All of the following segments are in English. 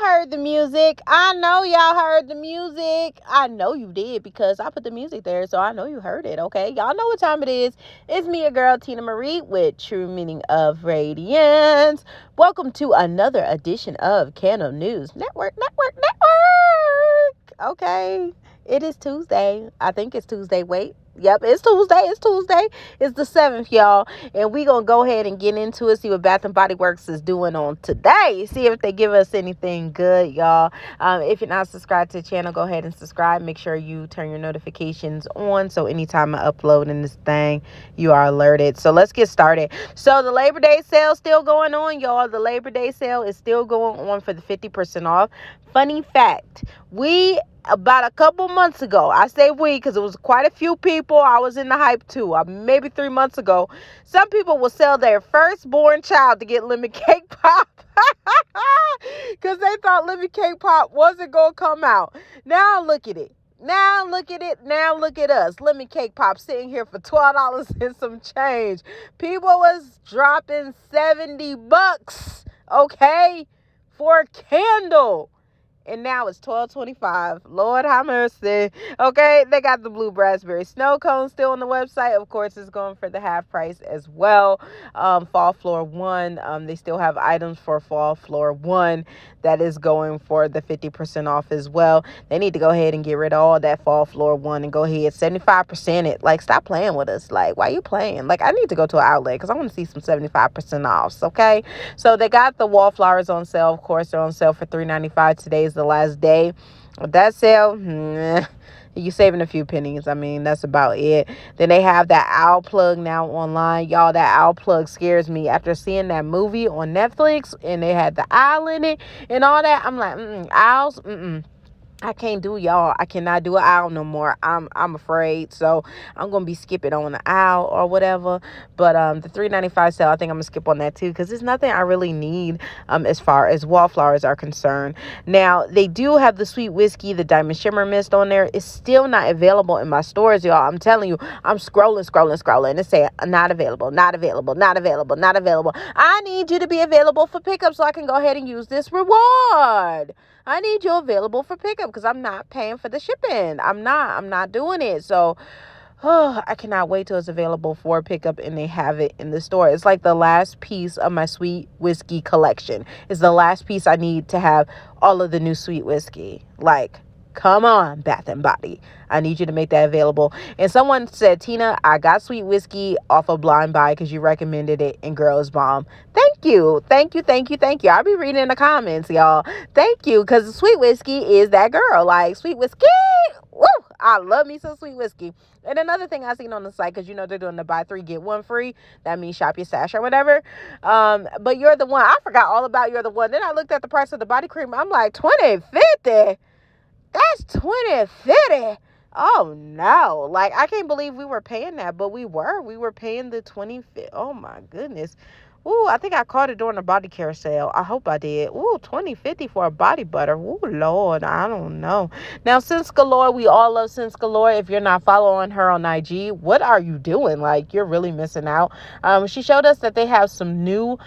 Heard the music. I know y'all heard the music. I know you did because I put the music there, so I know you heard it. Okay, y'all know what time it is. It's me, your girl Tina Marie, with True Meaning of Radiance. Welcome to another edition of Candle News Network. Okay, it is Tuesday. I think it's Tuesday. Wait. Yep, it's Tuesday. It's the 7th, y'all. And we going to go ahead and get into it, see what Bath& Body Works is doing on today. See if they give us anything good, y'all. If you're not subscribed to the channel, go ahead and subscribe. Make sure you turn your notifications on so anytime I upload in this thing, you are alerted. So let's get started. So the Labor Day sale still going on, y'all. The Labor Day sale is still going on for the 50% off. Funny fact, about a couple months ago, I say we because it was quite a few people. I was in the hype too. Maybe 3 months ago, some people will sell their firstborn child to get lemon cake pop because they thought lemon cake pop wasn't going to come out. Now look at it. Now look at us. Lemon cake pop sitting here for $12 and some change. People was dropping $70, okay, for a candle. And now it's $12.25. Lord have mercy. Okay, they got the blue raspberry snow cone still on the website. Of course, it's going for the half price as well. Fall Floor 1. They still have items for Fall Floor 1 that is going for the 50% off as well. They need to go ahead and get rid of all that Fall Floor 1 and go ahead 75% it. Like, stop playing with us. Like, why you playing? Like, I need to go to an outlet because I want to see some 75% offs. Okay, so they got the Wallflowers on sale. Of course, they're on sale for $3.95. Today's the last day of that sale. You saving a few pennies. I mean, that's about it. Then they have that owl plug now online. Y'all, that owl plug scares me. After seeing that movie on Netflix and they had the owl in it and all that, I'm like, owls, I can't do y'all. I cannot do an owl no more. I'm afraid. So I'm gonna be skipping on the owl or whatever. But the $3.95 sale, I think I'm gonna skip on that too because there's nothing I really need as far as Wallflowers are concerned. Now they do have the sweet whiskey, the diamond shimmer mist on there. It's still not available in my stores, y'all. I'm telling you, I'm scrolling. It's saying not available. I need you to be available for pickup so I can go ahead and use this reward. I need you available for pickup because I'm not paying for the shipping. I'm not doing it. So I cannot wait till it's available for pickup and they have it in the store. It's like the last piece of my sweet whiskey collection. It's the last piece I need to have all of the new sweet whiskey. Like, come on, Bath & Body. I need you to make that available. And someone said, Tina, I got sweet whiskey off of Blind Buy because you recommended it and girl is bomb. Thank you. I'll be reading in the comments, y'all. Thank you, because sweet whiskey is that girl. Like, sweet whiskey. Woo! I love me some sweet whiskey. And another thing I seen on the site, because you know they're doing the buy 3 get 1 free. That means shop your stash or whatever. But You're the One. I forgot all about You're the One. Then I looked at the price of the body cream. I'm like, $20.50. That's $20.50. Oh no. Like, I can't believe we were paying that, but we were paying the $20.50. Oh my goodness. Ooh, I think I caught it during the body care sale. I hope I did. Ooh, $20.50 for a body butter. Ooh, Lord, I don't know. Now, SCENTSGALORE, we all love SCENTSGALORE. If you're not following her on IG, what are you doing? Like, you're really missing out. She showed us that they have some new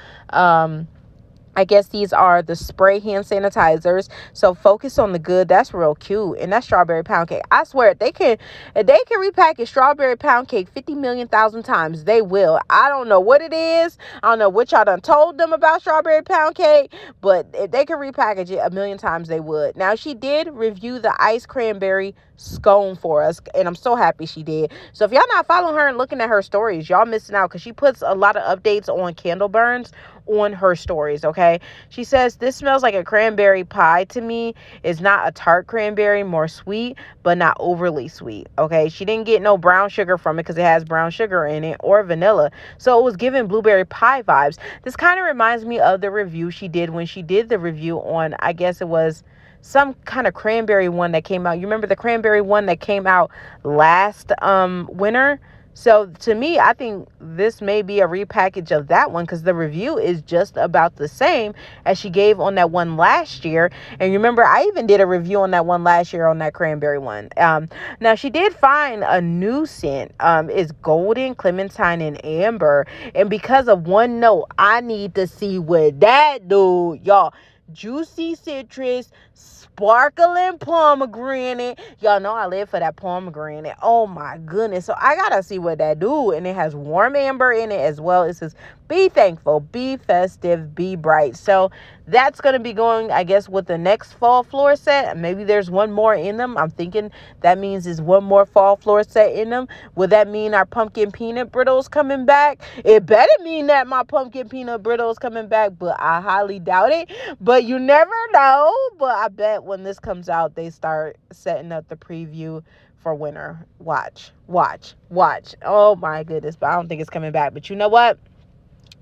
I guess these are the spray hand sanitizers. So focus on the good. That's real cute. And that's strawberry pound cake. I swear, they can repackage strawberry pound cake 50 million thousand times. They will. I don't know what it is. I don't know what y'all done told them about strawberry pound cake. But if they can repackage it a million times, they would. Now, she did review the iced cranberry scone for us. And I'm so happy she did. So if y'all not following her and looking at her stories, y'all missing out. Because she puts a lot of updates on candle burns on her stories. Okay, she says this smells like a cranberry pie to me. It's not a tart cranberry, more sweet but not overly sweet. Okay, she didn't get no brown sugar from it because it has brown sugar in it, or vanilla, so it was giving blueberry pie vibes. This kind of reminds me of the review she did when she did the review on, I guess it was some kind of cranberry one that came out. You remember the cranberry one that came out last winter? So to me, I think this may be a repackage of that one, because the review is just about the same as she gave on that one last year. And remember, I even did a review on that one last year on that cranberry one. Now she did find a new scent. It's golden, clementine, and amber. And because of one note, I need to see what that do, y'all. Juicy citrus, sparkling pomegranate. Y'all know I live for that pomegranate. Oh my goodness. So I gotta see what that do. And it has warm amber in it as well. It says, be thankful, be festive, be bright. So that's going to be going, I guess, with the next fall floor set. Maybe there's one more in them. I'm thinking that means there's one more fall floor set in them. Would that mean our pumpkin peanut brittles coming back? It better mean that my pumpkin peanut brittles coming back, but I highly doubt it. But you never know. But I bet when this comes out, they start setting up the preview for winter. Watch. Oh my goodness. But I don't think it's coming back. But you know what?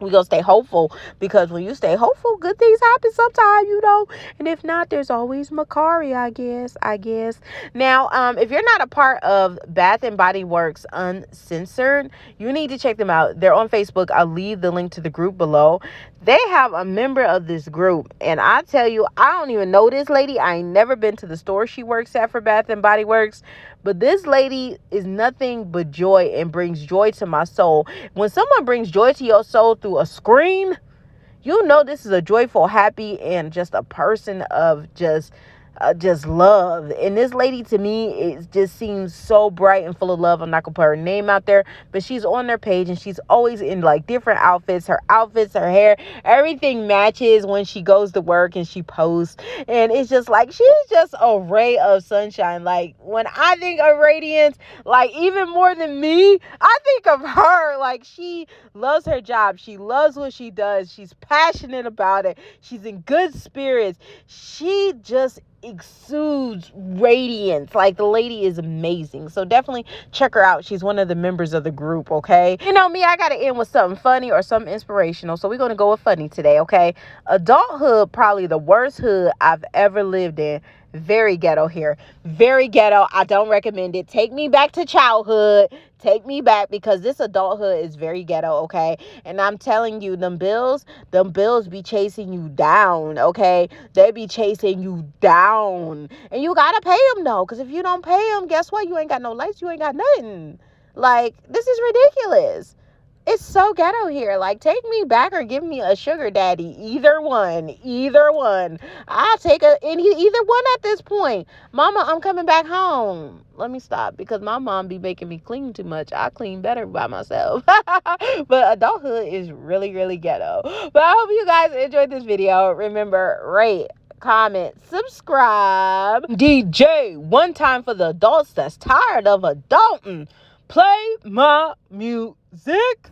We gonna stay hopeful, because when you stay hopeful, good things happen sometimes, and if not, there's always Mecari, I guess. Now, if you're not a part of Bath and Body Works Uncensored, you need to check them out. They're on Facebook. I'll leave the link to the group below. They have a member of this group, and I tell you, I don't even know this lady. I ain't never been to the store she works at for Bath and Body Works, but this lady is nothing but joy and brings joy to my soul. When someone brings joy to your soul through a screen, you know this is a joyful, happy, and just a person of just love. And this lady, to me, it just seems so bright and full of love. I'm not gonna put her name out there, but she's on their page, and she's always in like different outfits. Her hair, everything matches when she goes to work and she posts. And it's just like, she's just a ray of sunshine. Like, when I think of radiance, like, even more than me, I think of her. Like, she loves her job. She loves what she does. She's passionate about it. She's in good spirits. She just exudes radiance. Like, the lady is amazing. So definitely check her out. She's one of the members of the group, okay? You know me, I gotta end with something funny or something inspirational. So we're gonna go with funny today, okay? Adulthood, probably the worst hood I've ever lived in. Very ghetto here. Very ghetto. I don't recommend it. Take me back to childhood. Take me back, because this adulthood is very ghetto, okay? And I'm telling you, them bills be chasing you down, okay? They be chasing you down. And you gotta pay them, though, because if you don't pay them, guess what? You ain't got no lights. You ain't got nothing. Like, this is ridiculous. It's so ghetto here. Like, take me back or give me a sugar daddy. Either one. I'll take either one at this point. Mama, I'm coming back home. Let me stop, because my mom be making me clean too much. I clean better by myself. But adulthood is really, really ghetto. But I hope you guys enjoyed this video. Remember, rate, comment, subscribe. DJ, one time for the adults that's tired of adulting. Play my music.